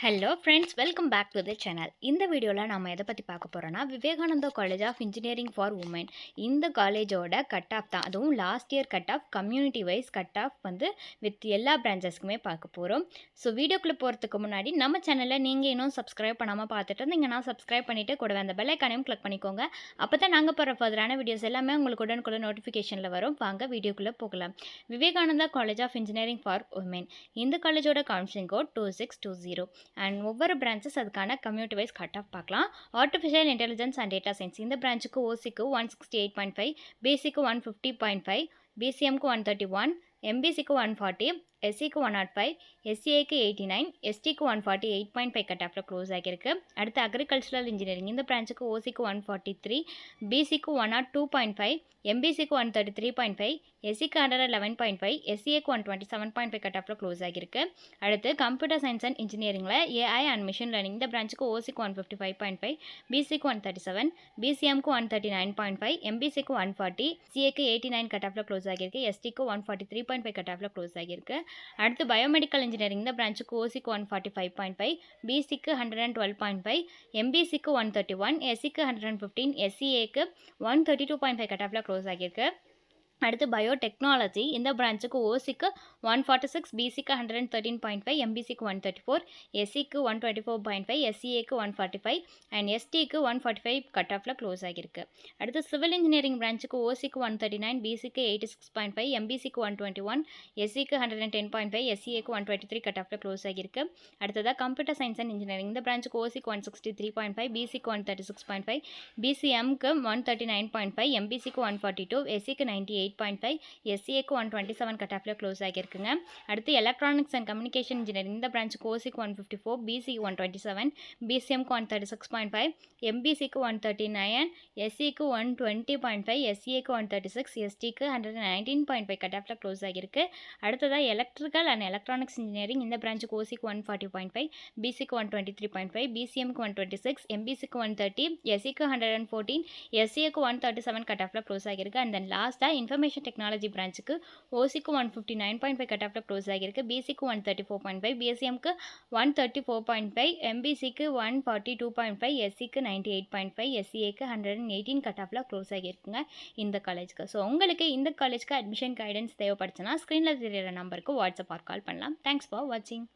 Hello friends, welcome back to the channel. இந்த வீடியோவில் நம்ம எதை பற்றி பார்க்க போகிறோன்னா, Vivekananda college of engineering for women. இந்த காலேஜோட கட் ஆஃப் தான், அதுவும் last year cut off, community wise cut off with எல்லா பிரான்ச்சஸ்க்குமே பார்க்க போகிறோம். ஸோ வீடியோக்குள்ளே போகிறதுக்கு முன்னாடி நம்ம சேனலில் நீங்கள் இன்னும் சப்ஸ்கிரைப் பண்ணாமல் பார்த்துட்டு இருந்தீங்கன்னா சப்ஸ்கிரைப் பண்ணிவிட்டு கூடவே அந்த பெல் ஐக்கானையும் கிளிக் பண்ணிக்கோங்க. அப்போ தான் நாங்கள் போகிற ஃபர்தரான வீடியோஸ் எல்லாமே உங்களுக்கு உடனுக்குடன் நோட்டிஃபிகேஷனில் வரும். வாங்க வீடியோக்குள்ளே போகலாம். Vivekananda college of engineering for women, இந்த காலேஜோட கவுன்சிலிங் கோட் 2620. அண்ட் ஒவ்வொரு பிரான்ச்சஸ் அதுக்கான கம்யூனிட்டி வைஸ் கட் ஆஃப் பார்க்கலாம். Artificial intelligence and data science இந்த பிரான்ச்சுக்கு ஓசிக்கு 168.5, பிசிக்கு 150.5, பிசிஎம்க்கு 131, எம்பிசிக்கு 140, எஸ்சிக்கு 105, எஸ்சிஏக்கு 89, எஸ்டிக்கு 148.5 கட் ஆஃபில் க்ளோஸ் ஆகியிருக்கு. அடுத்து அக்ரிகல்ச்சரல் இன்ஜினியரிங் இந்த பிரான்ச்சுக்கு ஓசிக்கு 143, பிசிக்கு 102.5, எம்பிசிக்கு 133.5, எஸ்சிக்கு 111.5, எஸ்சிஏக்கு 127.5 கட் ஆஃபில் க்ளோஸ் ஆகியிருக்கு. அடுத்து கம்ப்யூட்டர் சயின்ஸ் அண்ட் இன்ஜினியரிங்கில் ஏஐ அண்ட் மிஷின் லேர்னிங் இந்த பிரான்ச்சுக்கு ஓசிக்கு 155.5, பிசிக்கு 137, பிசிஎம்க்கு 139.5, எம்பிசிக்கு 140, சிஏக்கு 89 கட் ஆஃபில் க்ளோஸ் ஆகியிருக்கு. எஸ்டிக்கு 143.5 கட் ஆஃபில் க்ளோஸ் ஆகியிருக்கு. அடுத்து பயோமெடிக்கல் இன்ஜினியரிங் இந்த பிரான்ச்சுக்கு ஓசிக்கு 145.5, பிசிக்கு 112.5, எம்பிசிக்கு 131, எஸ்சிக்கு 115, எஸ்சிஏக்கு 132.5 கட் ஆஃபில் க்ளோஸ் ஆகியிருக்கு. அடுத்து பயோடெக்னாலஜி இந்த பிரான்ச்சுக்கு ஓசிக்கு 146, பிசிக்கு 113.5, எம்பிசிக்கு 134, எஸ்சிக்கு 124.5, எஸ்சிஏக்கு 145 அண்ட் எஸ்டிக்கு 145 கட் ஆஃபில் க்ளோஸ் ஆகியிருக்கு. அடுத்து சிவில் இன்ஜினியரிங் பிரான்ச்சுக்கு ஓசிக்கு 139, பிசிக்கு 86.5, எம்பிசிக்கு 121, எஸ்சிக்கு 110.5, எஸ்சிஏக்கு 123 கட் ஆஃபில் க்ளோஸ் ஆகியிருக்கு. அடுத்ததாக கம்ப்யூட்டர் சயின்ஸ் அண்ட் இன்ஜினியரிங் இந்த பிரான்ச்சுக்கு ஓசிக்கு 163.5, பிசிக்கு 136.5, பிசிஎம்க்கு 139.5, எம்பிசிக்கு 142, எஸ்சிக்கு 98.5, எஸ்சிஏக்கு 127 கட் ஆஃபில் க்ளோஸ் ஆகியிருக்குங்க. அடுத்து எலக்ட்ரானிக்ஸ் அண்ட் கம்யூனிகேஷன் இன்ஜினியரிங் இந்த பிரான்ச்சுக்கு ஓசிக்கு 154, பிசிக்கு 127, பிசிஎம்க்கு 136.5, எம்பிசிக்கு 139, எஸ்சிக்கு 120.5, எஸ்சிஏக்கு 136, எஸ்டிக்கு 119.5 கட் ஆஃபில் க்ளோஸ் ஆகியிருக்கு. அடுத்ததாக எலக்ட்ரிக்கல் அண்ட் எலக்ட்ரானிக்ஸ் இன்ஜினியரிங் இந்த பிரான்ச்சுக்கு ஓசிக்கு 140.5, பிசிக்கு 123.5, பிசிஎம்க்கு 126, எம்பிசிக்கு 130, எஸ்சிக்கு 114, எஸ்சிஏக்கு 137 கட் ஆஃபில் க்ளோஸ் ஆகியிருக்கு. அண்ட் தென் லாஸ்ட்டாக இன்ஃபர்மேஷன் டெக்னாலஜி பிரான்ச்சுக்கு ஓசிக்கு 159.5 கட் ஆஃபில் க்ளோஸ் ஆகியிருக்கு. பிசிக்கு 134.5, பிஎஸ்சிஎம்க்கு 134.5, எம்பிசிக்கு 142.5, எஸ்சிக்கு 98.5, எஸ்சிஏக்கு 118 கட் ஆஃபில் க்ளோஸ் ஆகியிருக்குங்க இந்த காலேஜுக்கு. ஸோ உங்களுக்கு இந்த காலேஜுக்கு அட்மிஷன் கைடன்ஸ் தேவைப்படுச்சுன்னா ஸ்க்ரீனில் தெரியிற நம்பருக்கு வாட்ஸ்அப் ஆர் கால் பண்ணலாம். தேங்க்ஸ் ஃபார் வாட்சிங்.